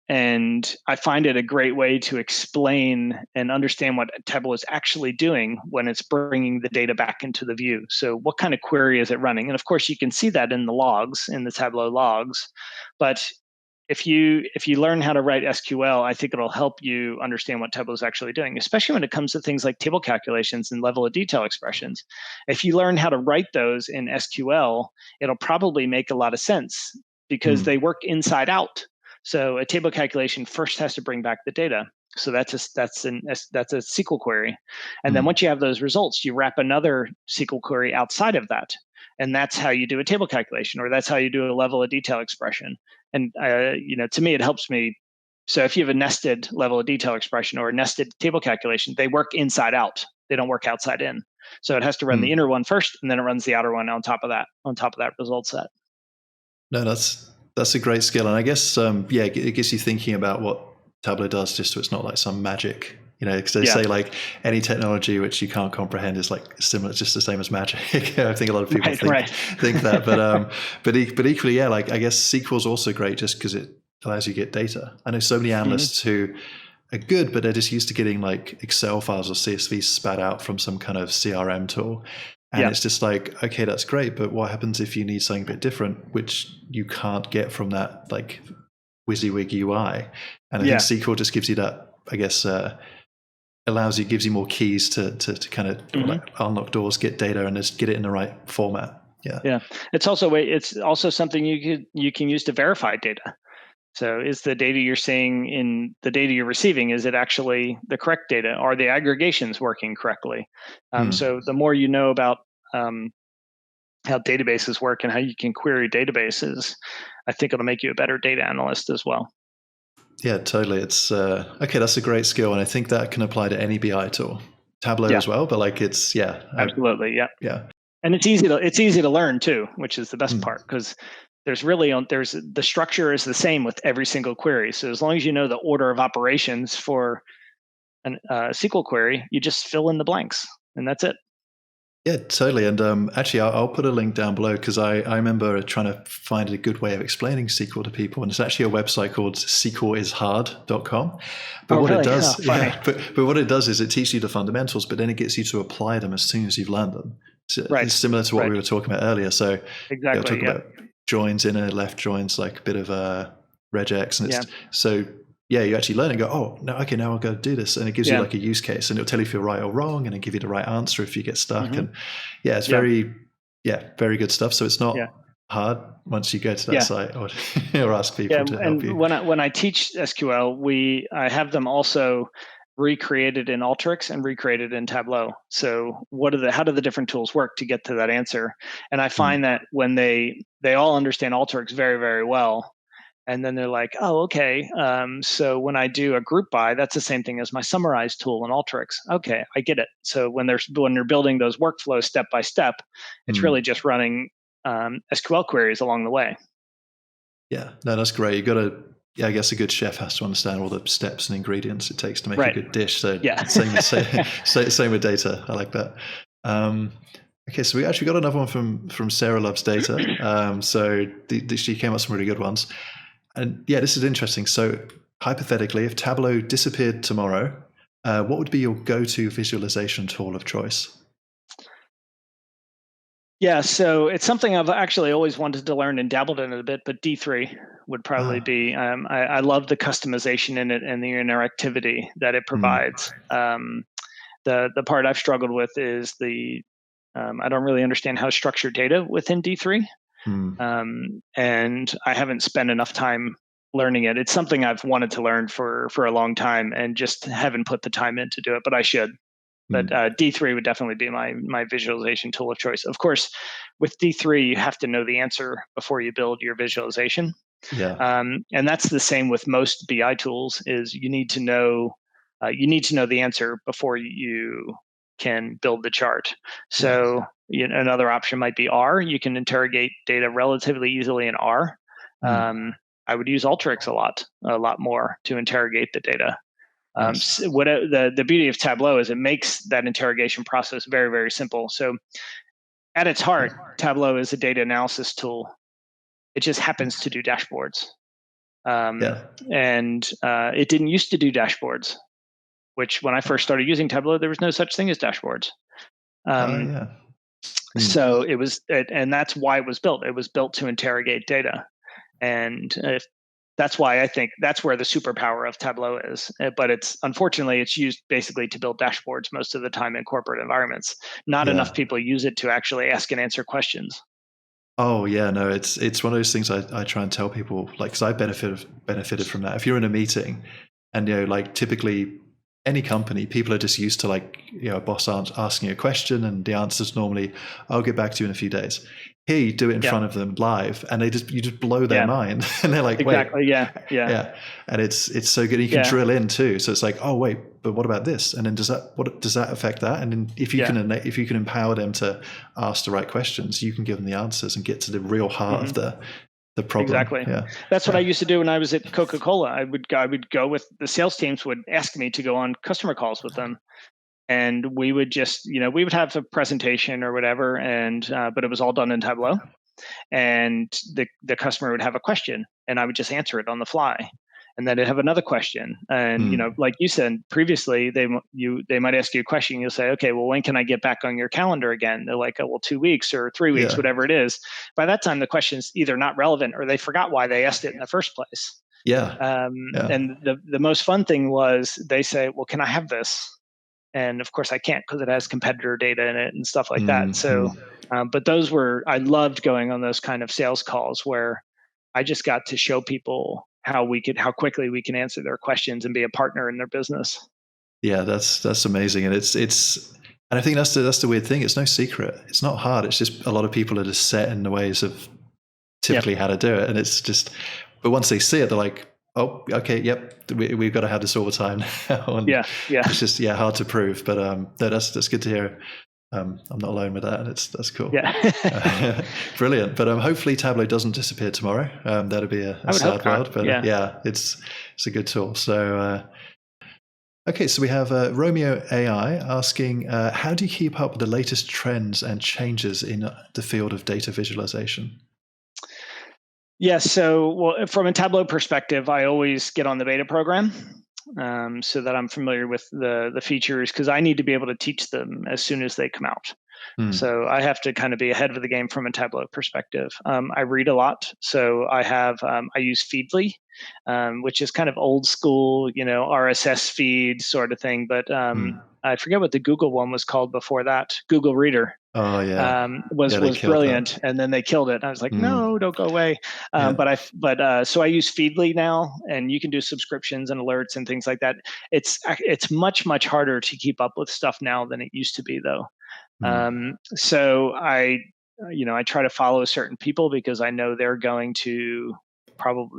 And I find it a great way to explain and understand what Tableau is actually doing when it's bringing the data back into the view. So what kind of query is it running? And of course, you can see that in the logs, in the Tableau logs. But if you learn how to write SQL, I think it'll help you understand what Tableau is actually doing, especially when it comes to things like table calculations and level of detail expressions. If you learn how to write those in SQL, it'll probably make a lot of sense because they work inside out. So a table calculation first has to bring back the data. So that's a SQL query. And then once you have those results, you wrap another SQL query outside of that. And that's how you do a table calculation, or that's how you do a level of detail expression. And to me, it helps me. So if you have a nested level of detail expression or a nested table calculation, they work inside out. They don't work outside in. So it has to run the inner one first, and then it runs the outer one on top of that result set. No, that's a great skill. And I guess, it gets you thinking about what Tableau does, just so it's not like some magic, because they say like any technology which you can't comprehend is like similar, just the same as magic. I think a lot of people think that, but equally, like I guess SQL is also great just because it allows you to get data. I know so many analysts who are good, but they're just used to getting like Excel files or CSV spat out from some kind of CRM tool. And it's just like, okay, that's great, but what happens if you need something a bit different, which you can't get from that like WYSIWYG UI? And I think SQL just gives you that, I guess, gives you more keys to kind of like unlock doors, get data, and just get it in the right format. Yeah. It's also something you can use to verify data. So is the data you're seeing in the data you're receiving, is it actually the correct data? Are the aggregations working correctly? So the more you know about how databases work and how you can query databases, I think it'll make you a better data analyst as well. Yeah, totally. It's okay. That's a great skill, and I think that can apply to any BI tool, Tableau as well. But like, it's absolutely, yeah. And it's easy to learn too, which is the best part, because there's the structure is the same with every single query. So as long as you know the order of operations for a SQL query, you just fill in the blanks, and that's it. Yeah, totally. And actually, I'll put a link down below, because I remember trying to find a good way of explaining SQL to people. And it's actually a website called sqlishard.com. But what it does, but what it does is it teaches you the fundamentals, but then it gets you to apply them as soon as you've learned them. So it's similar to what we were talking about earlier. So exactly, about joins, inner, left joins, like a bit of regex, and so you actually learn and go, oh, no, okay, now I've got to do this. And it gives you like a use case, and it'll tell you if you're right or wrong, and it'll give you the right answer if you get stuck. And it's very good stuff. So it's not hard once you go to that site or ask people to help you. When I teach SQL, I have them also recreated in Alteryx and recreated in Tableau. So how do the different tools work to get to that answer? And I find that when they all understand Alteryx very, very well, and then they're like, oh, okay. So when I do a group by, that's the same thing as my summarize tool in Alteryx. Okay, I get it. So when they're building those workflows step by step, it's really just running SQL queries along the way. Yeah, no, that's great. You got to. Yeah, I guess a good chef has to understand all the steps and ingredients it takes to make a good dish. So same with data. I like that. Okay, so we actually got another one from Sarah Loves Data. So she came up with some really good ones. And this is interesting. So hypothetically, if Tableau disappeared tomorrow, what would be your go-to visualization tool of choice? Yeah, so it's something I've actually always wanted to learn and dabbled in it a bit, but D3 would probably be. I love the customization in it and the interactivity that it provides. The part I've struggled with is I don't really understand how to structure data within D3, and I haven't spent enough time learning it. It's something I've wanted to learn for a long time and just haven't put the time in to do it, but I should. But D3 would definitely be my visualization tool of choice. Of course, with D3, you have to know the answer before you build your visualization. Yeah. And that's the same with most BI tools. Is you need to know the answer before you can build the chart. So another option might be R. You can interrogate data relatively easily in R. I would use Alteryx a lot more to interrogate the data. The beauty of Tableau is it makes that interrogation process very, very simple. So at its heart, Tableau is a data analysis tool. It just happens to do dashboards. And it didn't used to do dashboards, which when I first started using Tableau, there was no such thing as dashboards. So it was, and that's why it was built. It was built to interrogate data. And that's why I think that's where the superpower of Tableau is. But unfortunately, it's used basically to build dashboards most of the time in corporate environments. Not enough people use it to actually ask and answer questions. Oh yeah, no, it's one of those things I try and tell people, like, because I benefited from that. If you're in a meeting And like typically any company, people are just used to like a boss asking a question and the answer's normally, I'll get back to you in a few days. Here you do it in front of them live, and you just blow their mind, and they're like, exactly, wait, yeah, and it's so good. You can drill in too, so it's like, oh wait, but what about this? And then does that affect that? And then if you can empower them to ask the right questions, you can give them the answers and get to the real heart of the problem. Exactly. Yeah. That's what I used to do when I was at Coca-Cola. I would go with the sales teams would ask me to go on customer calls with them. And we would just, we would have a presentation or whatever, and but it was all done in Tableau. And the customer would have a question, and I would just answer it on the fly. And then they'd have another question, and like you said previously, they might ask you a question. You'll say, okay, well, when can I get back on your calendar again? They're like, oh, well, 2 weeks or 3 weeks, whatever it is. By that time, the question's either not relevant or they forgot why they asked it in the first place. And the most fun thing was they say, well, can I have this? And of course I can't, because it has competitor data in it and stuff like that. So, but I loved going on those kind of sales calls where I just got to show people how quickly we can answer their questions and be a partner in their business. Yeah, that's amazing. And and I think that's the weird thing. It's no secret. It's not hard. It's just a lot of people are just set in the ways of typically how to do it. And it's just, but once they see it, they're like, oh, okay, yep, we've got to have this all the time now. It's just hard to prove, but no, that's good to hear. I'm not alone with that, and that's cool. Yeah, brilliant. But hopefully Tableau doesn't disappear tomorrow. That'd be a sad world, but it's a good tool. So okay, so we have Romeo AI asking, how do you keep up with the latest trends and changes in the field of data visualization? Yeah, so from a Tableau perspective, I always get on the beta program so that I'm familiar with the features, because I need to be able to teach them as soon as they come out. So I have to kind of be ahead of the game from a Tableau perspective. I read a lot, so I use Feedly, which is kind of old school, RSS feed sort of thing. But I forget what the Google one was called before that. Google Reader. Oh yeah, was brilliant, and then they killed it. I was like, no, don't go away. So I use Feedly now, and you can do subscriptions and alerts and things like that. It's much harder to keep up with stuff now than it used to be, though. So I try to follow certain people because I know they're going to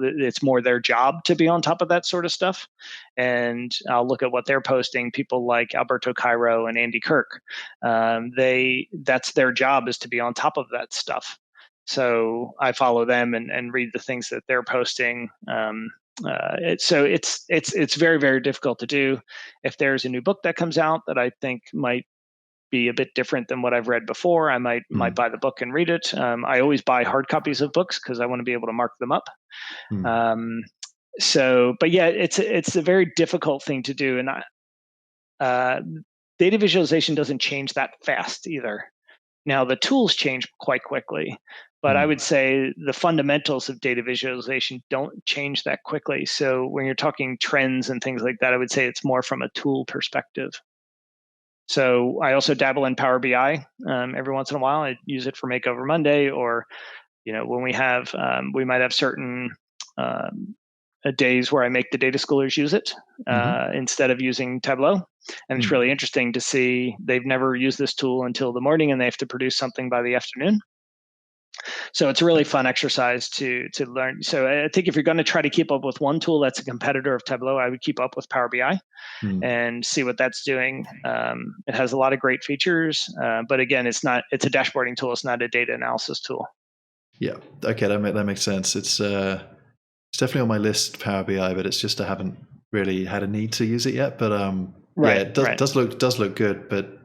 it's more their job to be on top of that sort of stuff. And I'll look at what they're posting. People like Alberto Cairo and Andy Kirk, that's their job, is to be on top of that stuff. So I follow them and read the things that they're posting. So it's very, very difficult to do. If there's a new book that comes out that I think might be a bit different than what I've read before, I might buy the book and read it. I always buy hard copies of books because I want to be able to mark them up. But yeah, it's a very difficult thing to do, and data visualization doesn't change that fast either. Now the tools change quite quickly, but I would say the fundamentals of data visualization don't change that quickly. So when you're talking trends and things like that, I would say it's more from a tool perspective. So I also dabble in Power BI every once in a while. I use it for Makeover Monday, or when we might have certain days where I make the data schoolers use it instead of using Tableau. And it's really interesting to see they've never used this tool until the morning, and they have to produce something by the afternoon. So it's a really fun exercise to learn. So I think if you're going to try to keep up with one tool that's a competitor of Tableau, I would keep up with Power BI and see what that's doing. It has a lot of great features, but again, it's a dashboarding tool. It's not a data analysis tool. Yeah. Okay. That makes sense. It's definitely on my list, Power BI, but it's just I haven't really had a need to use it yet. But it does look good, but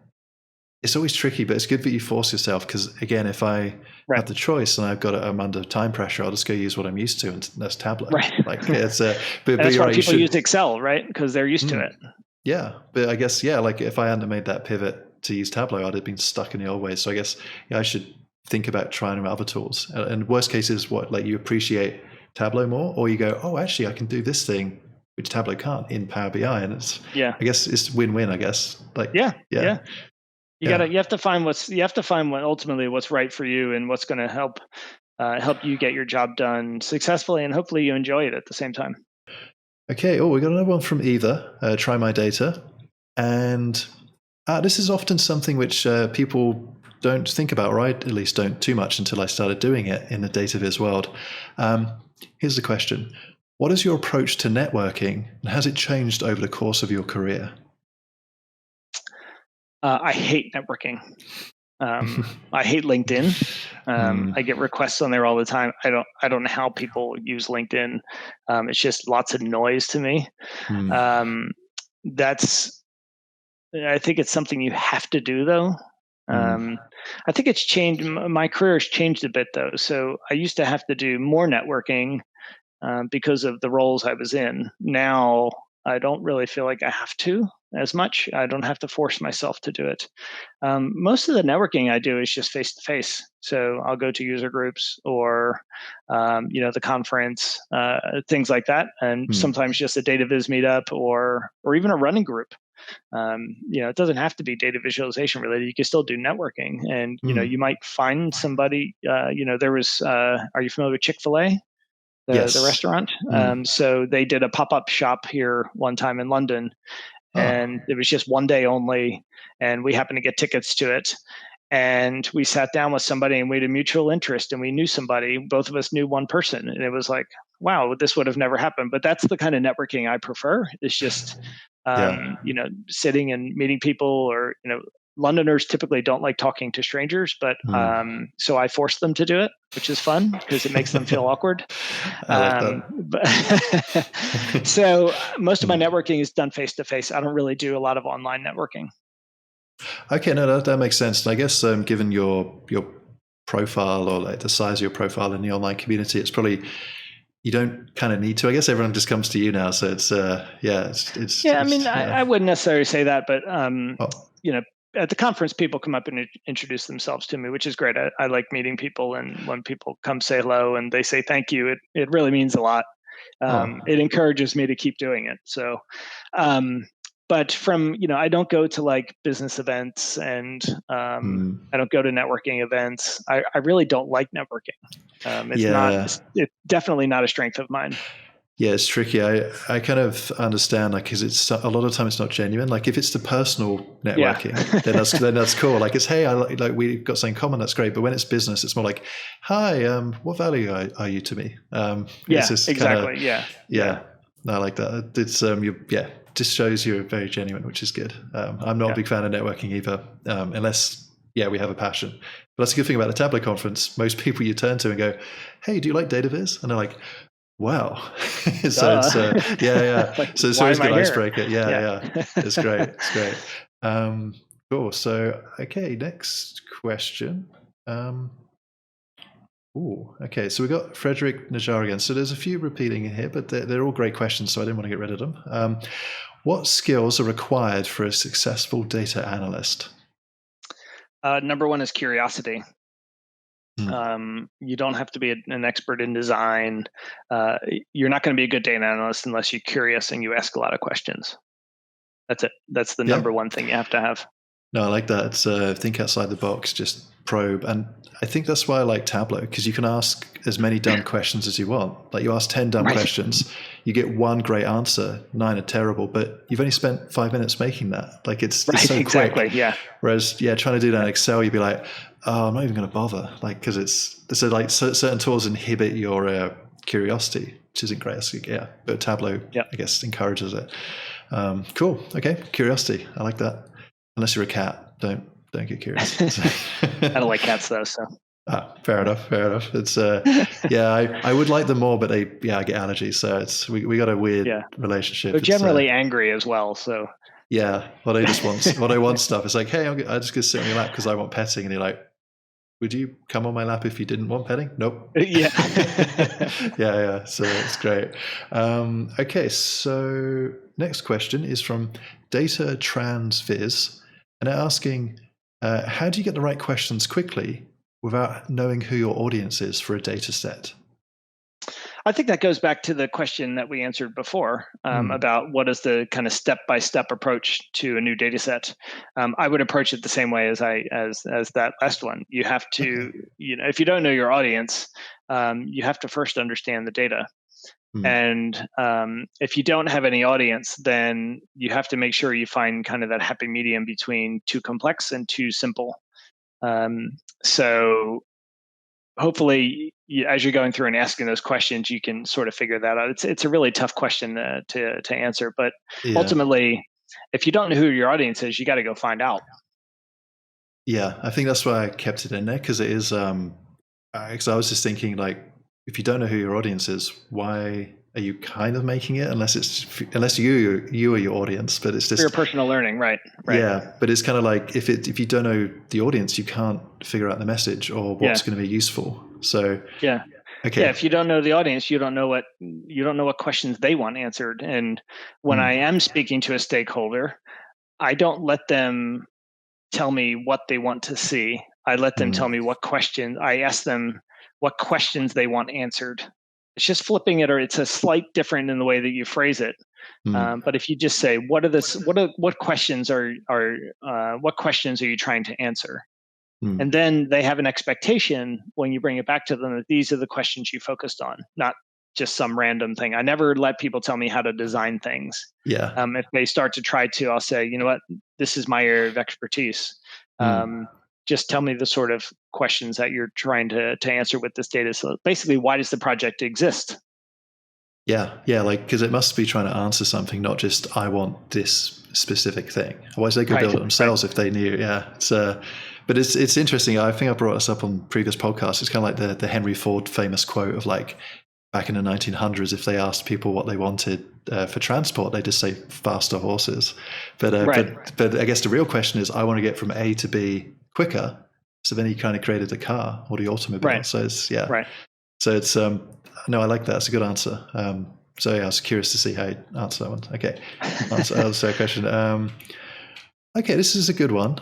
it's always tricky. But it's good that you force yourself, because again, if I have the choice and I'm under time pressure, I'll just go use what I'm used to, and that's Tableau. Right. Like it's that's why people use Excel, right? Because they're used to it. Yeah, but I guess like if I hadn't made that pivot to use Tableau, I'd have been stuck in the old ways. So I guess I should think about trying other tools. And worst case is what, like, you appreciate Tableau more, or you go, oh, actually I can do this thing which Tableau can't in Power BI, and it's I guess it's win-win. I guess You have to find ultimately what's right for you and what's going to help you get your job done successfully, and hopefully you enjoy it at the same time. Okay. Oh, we got another one from Eva. Try my data. And this is often something which people don't think about, right? At least don't too much until I started doing it in the data viz world. Here's the question. What is your approach to networking, and has it changed over the course of your career? I hate networking. I hate LinkedIn. I get requests on there all the time. I don't know how people use LinkedIn. It's just lots of noise to me. I think it's something you have to do, though. I think it's changed. My career has changed a bit, though. So I used to have to do more networking because of the roles I was in. Now I don't really feel like I have to as much. I don't have to force myself to do it. Most of the networking I do is just face to face. So I'll go to user groups or, the conference, things like that, and sometimes just a data viz meetup or even a running group. It doesn't have to be data visualization related. You can still do networking, and you might find somebody. There was. Are you familiar with Chick-fil-A? The restaurant. So they did a pop-up shop here one time in London, and it was just one day only, and we happened to get tickets to it. And we sat down with somebody and we had a mutual interest, and we knew somebody. Both of us knew one person, and it was like, wow, this would have never happened. But that's the kind of networking I prefer. It's just, sitting and meeting people, or, Londoners typically don't like talking to strangers, but so I force them to do it, which is fun because it makes them feel awkward. I like that. So most of my networking is done face to face. I don't really do a lot of online networking. Okay, no, that makes sense. And I guess given your profile, or like the size of your profile in the online community, it's probably, you don't kind of need to. I guess everyone just comes to you now, so it's I wouldn't necessarily say that, but at the conference, people come up and introduce themselves to me, which is great. I like meeting people, and when people come say hello and they say thank you, it really means a lot. It encourages me to keep doing it. So, but from, I don't go to like business events, and I don't go to networking events. I really don't like networking. It's definitely not a strength of mine. Yeah, it's tricky. I kind of understand, like, because it's a lot of time it's not genuine. Like, if it's the personal networking, then that's cool. Like, it's, hey, like we've got something in common, that's great. But when it's business, it's more like, hi, what value are you to me? Exactly. Yeah. No, I like that. It's just shows you're very genuine, which is good. I'm not a big fan of networking either, unless we have a passion. But that's a good thing about the Tableau conference. Most people you turn to and go, hey, do you like data viz? And they're like, wow. So it's like, so it's always a good icebreaker. It's great. Cool. So okay, next question. Okay, so we got Frederick Najar again. So there's a few repeating in here, but they're all great questions, so I didn't want to get rid of them. What skills are required for a successful data analyst? Number one is curiosity. You don't have to be an expert in design. You're not going to be a good data analyst unless you're curious and you ask a lot of questions. That's it. That's the number one thing you have to have. No, I like that. It's think outside the box, just probe. And I think that's why I like Tableau, because you can ask as many dumb questions as you want. Like, you ask 10 dumb questions, you get one great answer, 9 are terrible, but you've only spent 5 minutes making that. Like, it's so quick. Yeah. Whereas, trying to do that in Excel, you'd be like, oh, I'm not even going to bother. Like, because certain tools inhibit your curiosity, which isn't great. But Tableau, I guess, encourages it. Cool. Okay. Curiosity. I like that. Unless you're a cat, don't get curious. I don't like cats though, so. Fair enough. It's I would like them more, but I get allergies, so we got a weird relationship. They're generally angry as well, so. Yeah, well, they want stuff. It's like, hey, I'm just gonna sit on your lap because I want petting, and you're like, would you come on my lap if you didn't want petting? Nope. Yeah. So it's great. Okay, so next question is from Data Transviz, and they're asking, how do you get the right questions quickly without knowing who your audience is for a data set? I think that goes back to the question that we answered before about what is the kind of step-by-step approach to a new data set. I would approach it the same way as that last one. You have to, if you don't know your audience, you have to first understand the data. And if you don't have any audience, then you have to make sure you find kind of that happy medium between too complex and too simple. So hopefully, as you're going through and asking those questions, you can sort of figure that out. It's a really tough question to answer, but ultimately, if you don't know who your audience is, you got to go find out. Yeah, I think that's why I kept it in there, because it is. Because I was just thinking, like, if you don't know who your audience is, why are you kind of making it? Unless you are your audience, but it's just for your personal learning, right? Yeah, but it's kind of like if you don't know the audience, you can't figure out the message or what's going to be useful. So okay. Yeah, if you don't know the audience, you don't know what questions they want answered. And when I am speaking to a stakeholder, I don't let them tell me what they want to see. I let them tell me what questions. I ask them what questions they want answered. It's just flipping it, or it's a slight different in the way that you phrase it. But if you just say, what questions are you trying to answer? And then they have an expectation when you bring it back to them that these are the questions you focused on, not just some random thing. I never let people tell me how to design things. Yeah. If they start to try to, I'll say, you know what, this is my area of expertise. Just tell me the sort of questions that you're trying to answer with this data. So basically, why does the project exist? Yeah, like, because it must be trying to answer something, not just I want this specific thing. Otherwise, they could build it themselves if they knew. Yeah, but it's interesting. I think I brought this up on previous podcasts. It's kind of like the Henry Ford famous quote of, like, back in the 1900s, if they asked people what they wanted for transport, they just say faster horses. But I guess the real question is, I want to get from A to B quicker. So then he kind of created the car or the automobile. Right. So it's So it's no, I like that. It's a good answer. So yeah, I was curious to see how you answer that one. Okay, answer that question. Okay, this is a good one.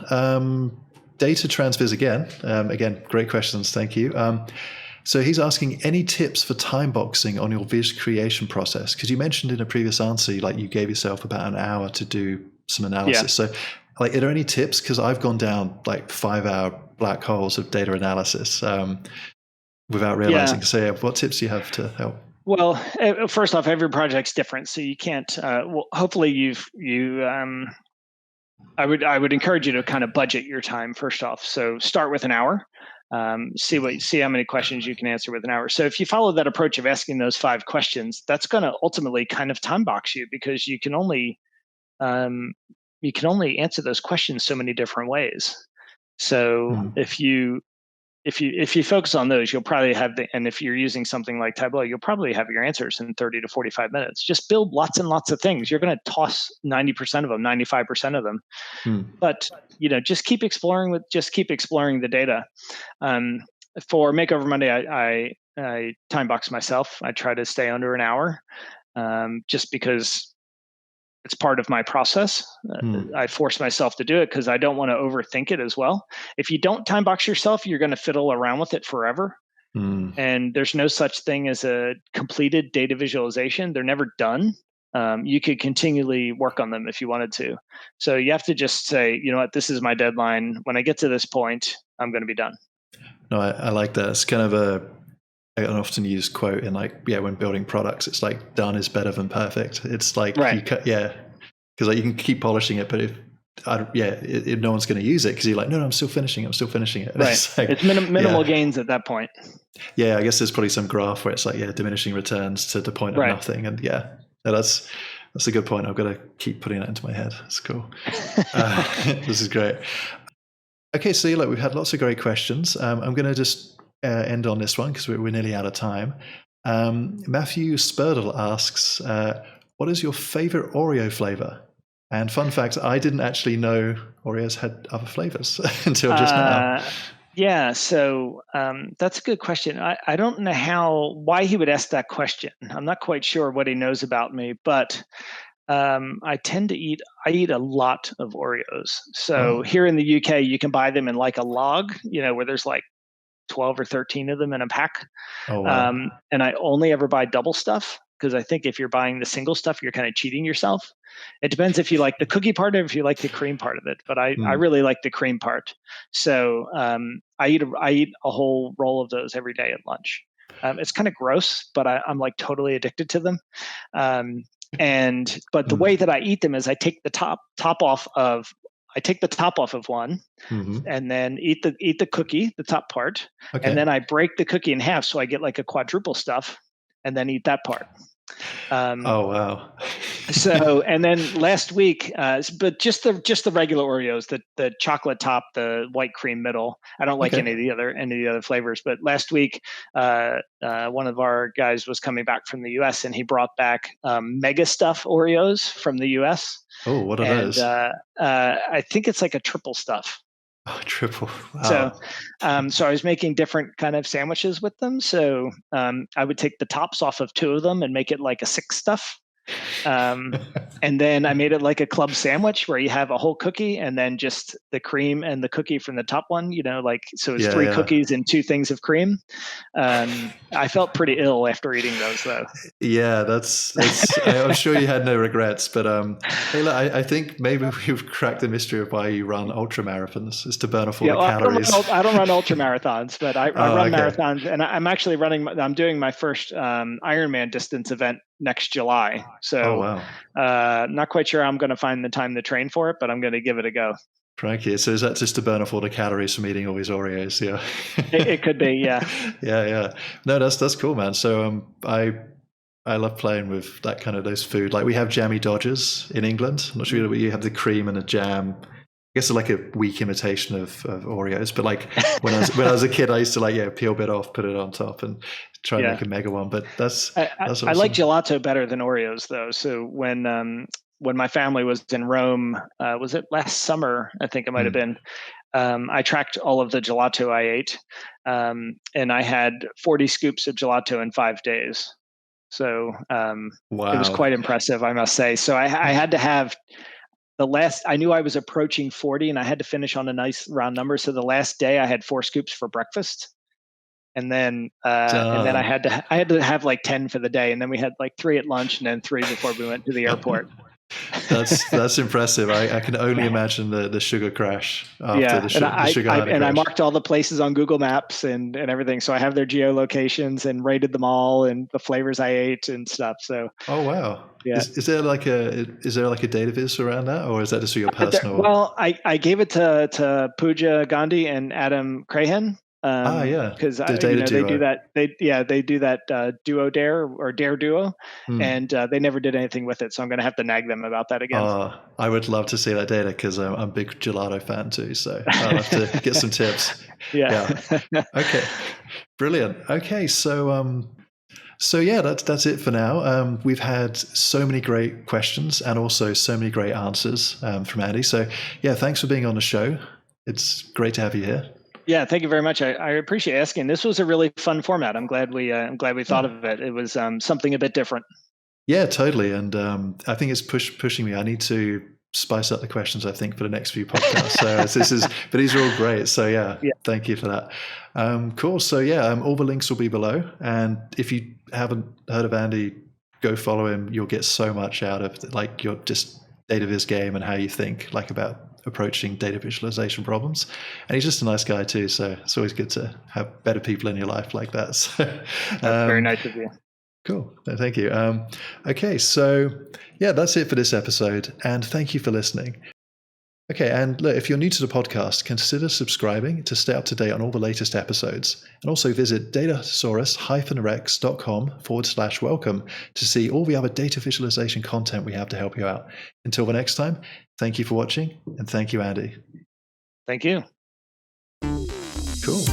Data transfers again. Again, great questions. Thank you. So he's asking, any tips for time boxing on your viz creation process? Because you mentioned in a previous answer, like, you gave yourself about an hour to do some analysis. So, like, are there any tips? Because I've gone down like 5-hour black holes of data analysis without realizing. So yeah, what tips do you have to help? Well, first off, every project's different, so you can't. Hopefully, I would encourage you to kind of budget your time first off. So start with an hour. See how many questions you can answer with an hour. So if you follow that approach of asking those 5 questions, that's going to ultimately kind of time box you, because you can only answer those questions so many different ways. So if you focus on those, you'll probably have and if you're using something like Tableau, you'll probably have your answers in 30 to 45 minutes. Just build lots and lots of things. You're going to toss 90% of them, 95% of them. But just keep exploring the data. For Makeover Monday, I time box myself. I try to stay under an hour, just because it's part of my process. I force myself to do it because I don't want to overthink it as well. If you don't time box yourself, you're going to fiddle around with it forever. And there's no such thing as a completed data visualization. They're never done. You could continually work on them if you wanted to. So you have to just say, you know what, this is my deadline. When I get to this point, I'm going to be done. No, I like that. It's kind of an often used quote in, like, when building products, it's like, done is better than perfect. It's like, because like, you can keep polishing it, but if no one's going to use it, because you're like, no, I'm still finishing it. Right. It's, like, it's minimal gains at that point. Yeah, I guess there's probably some graph where it's like, diminishing returns to the point of nothing. And that's a good point. I've got to keep putting that into my head. That's cool. This is great. Okay, so we've had lots of great questions. I'm going to just end on this one because we're nearly out of time. Matthew Spurdle asks, what is your favorite Oreo flavor? And fun fact, I didn't actually know Oreos had other flavors until just now. Yeah, so that's a good question. I don't know why he would ask that question. I'm not quite sure what he knows about me, but I eat a lot of Oreos. So here in the UK, you can buy them in like a log, where there's like 12 or 13 of them in a pack. Oh, wow. And I only ever buy double stuff, because I think if you're buying the single stuff, you're kind of cheating yourself. It depends if you like the cookie part or if you like the cream part of it. But I really like the cream part. So I eat a whole roll of those every day at lunch. It's kind of gross, but I'm like totally addicted to them. But the way that I eat them is I take the top off of one, and then eat the cookie, the top part, and then I break the cookie in half, so I get like a quadruple stuff, and then eat that part. Oh wow! So, and then last week, but just the regular Oreos, the chocolate top, the white cream middle. I don't like any of the other flavors. But last week, one of our guys was coming back from the U.S. and he brought back Mega Stuff Oreos from the U.S. Oh, what are those? I think it's like a triple stuff. Oh, triple. Wow. So I was making different kind of sandwiches with them. So I would take the tops off of 2 of them and make it like a 6 stuff. And then I made it like a club sandwich where you have a whole cookie and then just the cream and the cookie from the top one, so it's 3 cookies and 2 things of cream. I felt pretty ill after eating those though. Yeah, that's I'm sure you had no regrets, but hey, look, I think maybe we've cracked the mystery of why you run ultra marathons, is to burn off all the calories. I don't run ultra marathons, but I run marathons, and I'm actually I'm doing my first Ironman distance event next July. So not quite sure I'm going to find the time to train for it, but I'm going to give it a go. Crikey. So is that just to burn off all the calories from eating all these Oreos? Yeah. It could be, yeah. Yeah. No, that's cool, man. So I love playing with that kind of those food. Like we have jammy Dodgers in England. I'm not sure whether you have the cream and the jam. I guess it's like a weak imitation of Oreos, but like when I was a kid, I used to peel a bit off, put it on top, and try and make a mega one. But that's awesome. I like gelato better than Oreos, though. So when my family was in Rome, was it last summer? I think it might have been. I tracked all of the gelato I ate, and I had 40 scoops of gelato in 5 days. So it was quite impressive, I must say. So I had to have. I knew I was approaching 40 and I had to finish on a nice round number. So the last day I had 4 scoops for breakfast. And then I had to have like 10 for the day. And then we had like 3 at lunch and then 3 before we went to the airport. That's impressive. I can only imagine the sugar crash after the sugar crash. I marked all the places on Google Maps and everything. So I have their geolocations and rated them all and the flavors I ate and stuff. So oh wow. Yeah. Is there like a database around that, or is that just your personal? Well, I gave it to Pooja Gandhi and Adam Crahan. Because they do that. They do that Duo Dare or Dare Duo, and they never did anything with it. So I'm going to have to nag them about that again. I would love to see that data because I'm a big gelato fan too. So I'll have to get some tips. Yeah. Okay. Brilliant. Okay. So yeah, that's it for now. We've had so many great questions and also so many great answers from Andy. So yeah, thanks for being on the show. It's great to have you here. Yeah, thank you very much. I appreciate asking. This was a really fun format. I'm glad we thought of it. It was something a bit different. Yeah, totally. And I think it's pushing me. I need to spice up the questions, I think, for the next few podcasts. So but these are all great. So yeah. Thank you for that. Cool. So yeah, all the links will be below. And if you haven't heard of Andy, go follow him. You'll get so much out of like your just data viz game and how you think like about approaching data visualization problems. And he's just a nice guy too. So it's always good to have better people in your life like that. So, that's very nice of you. Cool. Thank you. Okay. So yeah, that's it for this episode. And thank you for listening. Okay. And look, if you're new to the podcast, consider subscribing to stay up to date on all the latest episodes. And also visit Datasaurus-Rex.com/welcome to see all the other data visualization content we have to help you out. Until the next time, thank you for watching. And thank you, Andy. Thank you. Cool.